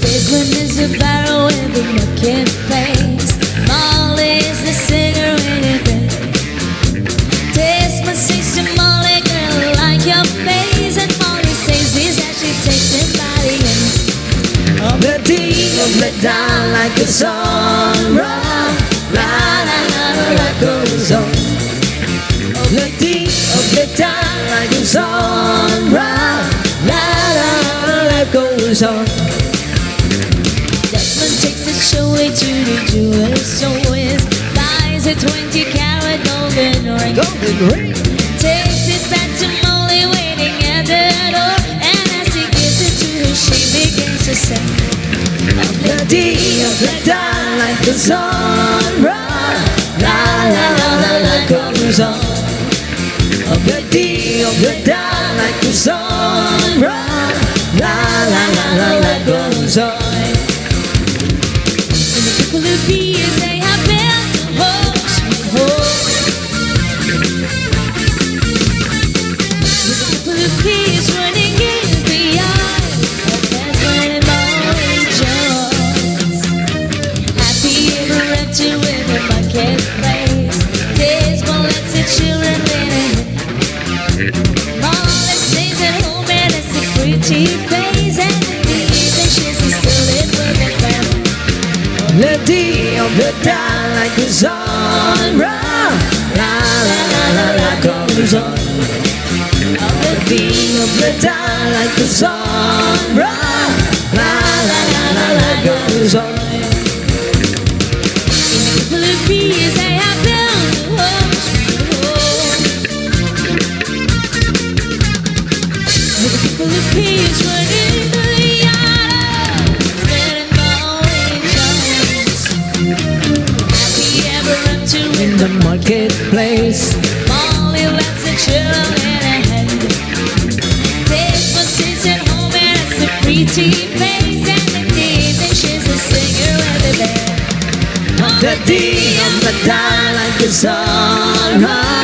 Desmond is a barrow in the marketplace. Molly is the singer in the bed. Desmond sings to Molly, girl, I like your face. And Molly says he's actually tasting body and of the deep of let down like a song. Run, la la la la la goes on. Of the deep of let down like a song. Run, la la la la goes on. Desmond takes the showy to the jeweler's store, buys a 20-carat golden ring. Takes it back to Molly waiting at the door, and as he gives it to her, she begins to sing. Of the day of the dawn like the sun, run, la la la la la goes on. Of the day of the dawn like the sun, run, la la la la la goes on. Bees, they have built a home, sweet home. With a couple of peas running in the yard of Desmond and Molly Jones. Happy ever empty with a marketplace. Desmond lets the children in. Molly stays at home and it's a pretty face. And in the evening she's still live with her family. The day of the dawn like the sun, run, la la la la la goes on. The day of the dawn like the sun, run, la la la la la goes on. In the blue bees they have built a home, sweet home. With a couple of peas running in the yard, spinning in the marketplace. Molly lets the children ahead. Desmond sits at home and it's a pretty face. And in the evening she's a singer at the bed. On the day of the dawn like the sun.